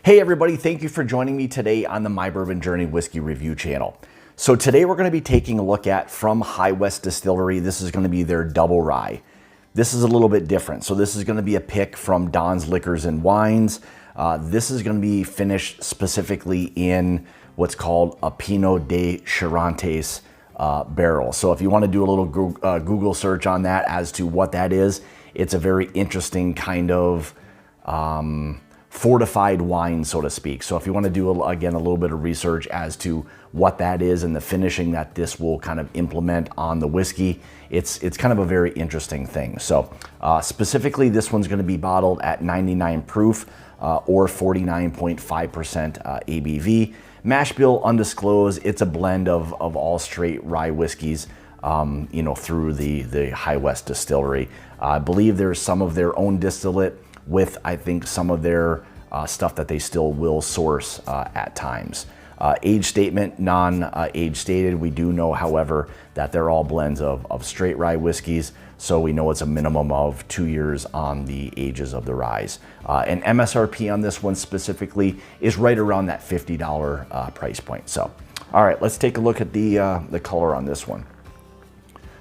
Hey everybody, thank you for joining me today on the My Bourbon Journey Whiskey Review channel. So today we're going to be taking a look at from High West Distillery. This is going to be their double rye. This is a little bit different. So this is going to be a pick from Don's Liquors and Wines. This is going to be finished specifically in what's called a Pinot de Charentais barrel. So if you want to do a little Google search on that as to what that is, it's a very interesting kind of fortified wine, so to speak. So if you want to do, again, a little bit of research as to what that is and the finishing that this will kind of implement on the whiskey, it's kind of a very interesting thing. So specifically, this one's going to be bottled at 99 proof or 49.5% ABV. Mash bill undisclosed. It's a blend of all straight rye whiskeys, you know, through the High West Distillery. I believe there's some of their own distillate with, I think, some of their stuff that they still will source at times. Age statement, non-age stated. We do know, however, that they're all blends of straight rye whiskeys, so we know it's a minimum of 2 years on the ages of the ryes. And MSRP on this one specifically is right around that $50 price point. So, all right, let's take a look at the color on this one.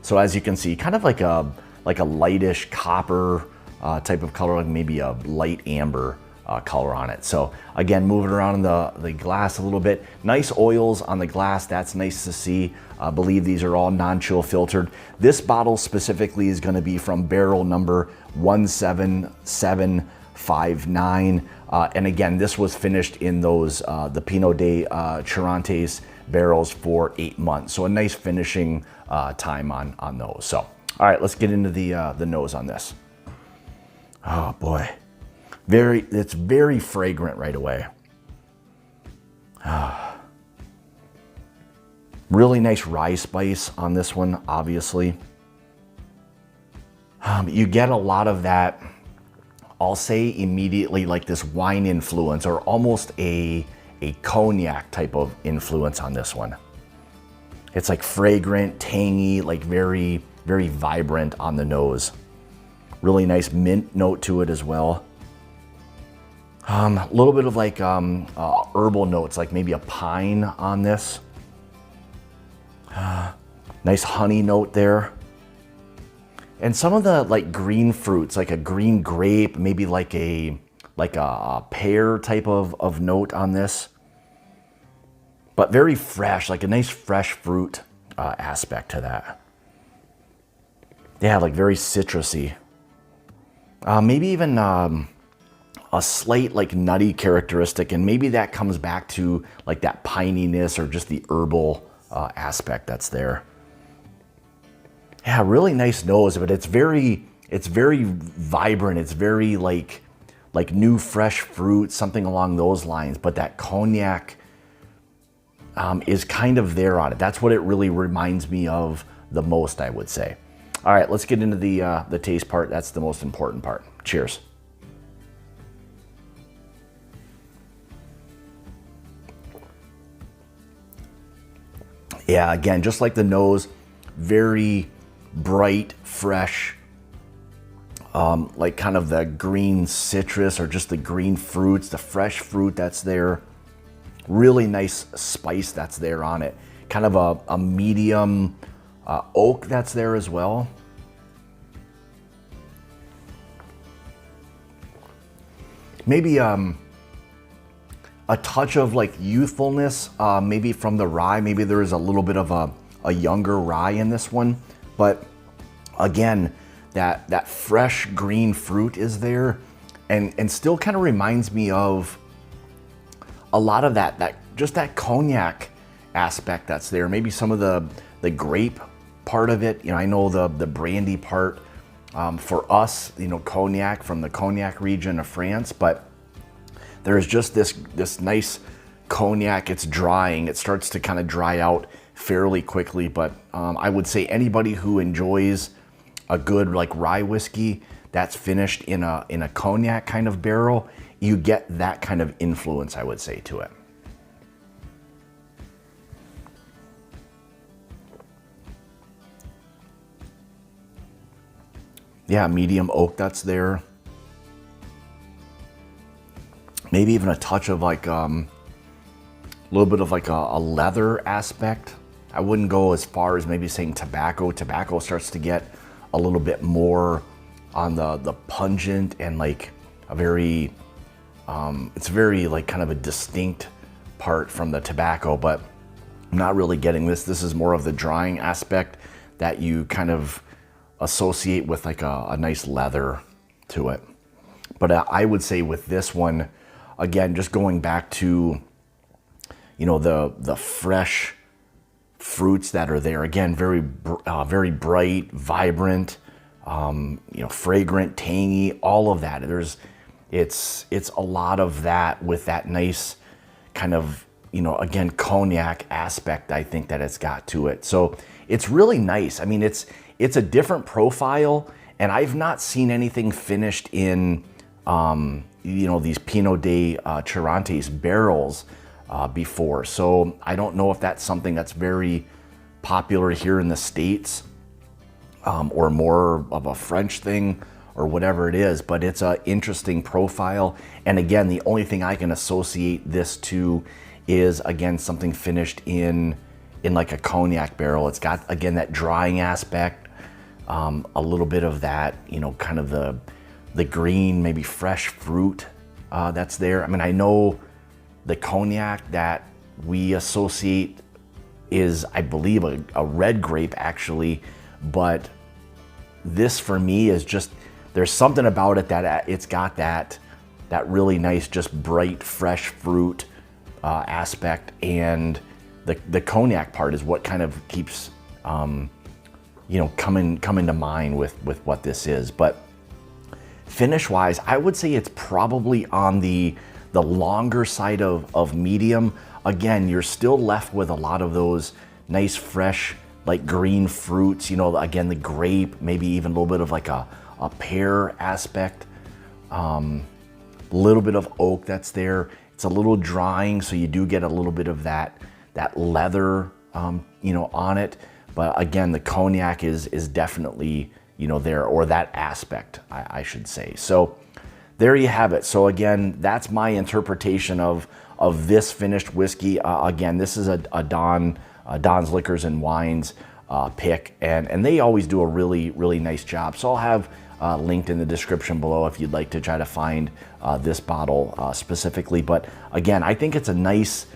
So as you can see, kind of like a lightish copper type of color, like maybe a light amber color on it. So again, moving around in the glass a little bit. Nice oils on the glass. That's nice to see. I believe these are all non-chill filtered. This bottle specifically is going to be from barrel number 17759. And again, this was finished in those the Pinot de Charentais barrels for 8 months. So a nice finishing time on those. So all right, let's get into the nose on this. Oh boy, it's very fragrant right away. Really nice rye spice on this one, obviously. You get a lot of that, I'll say immediately, like this wine influence or almost a cognac type of influence on this one. It's like fragrant, tangy, like very, very vibrant on the nose. Really nice mint note to it as well. A little bit of like herbal notes, like maybe a pine on this. Nice honey note there. And some of the like green fruits, like a green grape, maybe like a pear type of note on this. But very fresh, like a nice fresh fruit aspect to that. Yeah, like very citrusy. Maybe even a slight like nutty characteristic, and maybe that comes back to like that pininess or just the herbal aspect that's there. Yeah, really nice nose, but it's very vibrant. It's very like new fresh fruit, something along those lines. But that cognac is kind of there on it. That's what it really reminds me of the most, I would say. All right, let's get into the taste part. That's the most important part. Cheers. Yeah, again, just like the nose, very bright, fresh, like kind of the green citrus or just the green fruits, the fresh fruit that's there. Really nice spice that's there on it. Kind of a medium oak that's there as well. Maybe a touch of like youthfulness, maybe from the rye. Maybe there is a little bit of a younger rye in this one, but again, that fresh green fruit is there, and still kind of reminds me of a lot of that cognac aspect that's there. Maybe some of the grape part of it. You know, I know the brandy part for us, you know, cognac from the cognac region of France, but there's just this nice cognac. It's drying. It starts to kind of dry out fairly quickly, but I would say anybody who enjoys a good like rye whiskey that's finished in a cognac kind of barrel, you get that kind of influence, I would say, to it. Yeah, medium oak that's there. maybe even a touch of like a little bit of like a leather aspect. I wouldn't go as far as maybe saying tobacco. Tobacco starts to get a little bit more on the pungent and like a very, it's very like kind of a distinct part from the tobacco, but I'm not really getting this. This is more of the drying aspect that you kind of associate with like a nice leather to it. But I would say with this one, again, just going back to, you know, the fresh fruits that are there. Again, very bright, vibrant, you know, fragrant, tangy, all of that. It's a lot of that with that nice kind of, you know, again, cognac aspect, I think that it's got to it. So it's really nice. I mean, it's a different profile, and I've not seen anything finished in, you know, these Pinot de Chirantes barrels before. So I don't know if that's something that's very popular here in the States, or more of a French thing or whatever it is, but it's an interesting profile. And again, the only thing I can associate this to is, again, something finished in like a cognac barrel. It's got, again, that drying aspect, a little bit of that, you know, kind of the green, maybe fresh fruit that's there. I mean, I know the cognac that we associate is, I believe, a red grape actually, but this for me is just, there's something about it that it's got that really nice, just bright, fresh fruit aspect, and the cognac part is what kind of keeps, you know, coming to mind with what this is. But finish wise, I would say it's probably on the longer side of medium. Again, you're still left with a lot of those nice, fresh, like green fruits, you know, again, the grape, maybe even a little bit of like a pear aspect, little bit of oak that's there. It's a little drying, so you do get a little bit of that leather, you know, on it. But again, the cognac is definitely, you know, there, or that aspect, I should say. So there you have it. So again, that's my interpretation of this finished whiskey. Again, this is a Don's Liquors and Wines pick, and they always do a really, really nice job. So I'll have linked in the description below if you'd like to try to find this bottle specifically. But again, I think it's a nice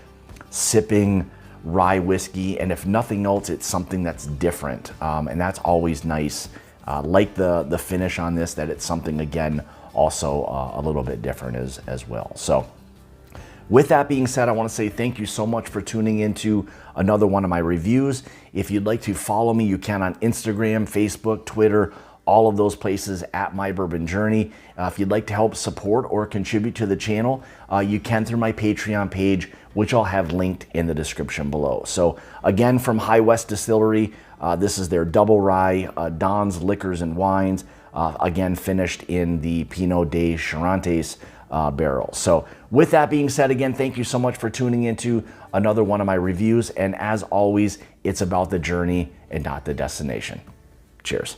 sipping rye whiskey, and if nothing else, it's something that's different, and that's always nice. Like the finish on this, that it's something, again, also a little bit different as well. So with that being said, I want to say thank you so much for tuning into another one of my reviews. If you'd like to follow me, you can on Instagram, Facebook, Twitter, all of those places at My Bourbon Journey. If you'd like to help support or contribute to the channel, you can through my Patreon page, which I'll have linked in the description below. So again, from High West Distillery, this is their double rye, Don's Liquors and Wines, again, finished in the Pinot de Chirantes barrel. So with that being said, again, thank you so much for tuning into another one of my reviews. And as always, it's about the journey and not the destination. Cheers.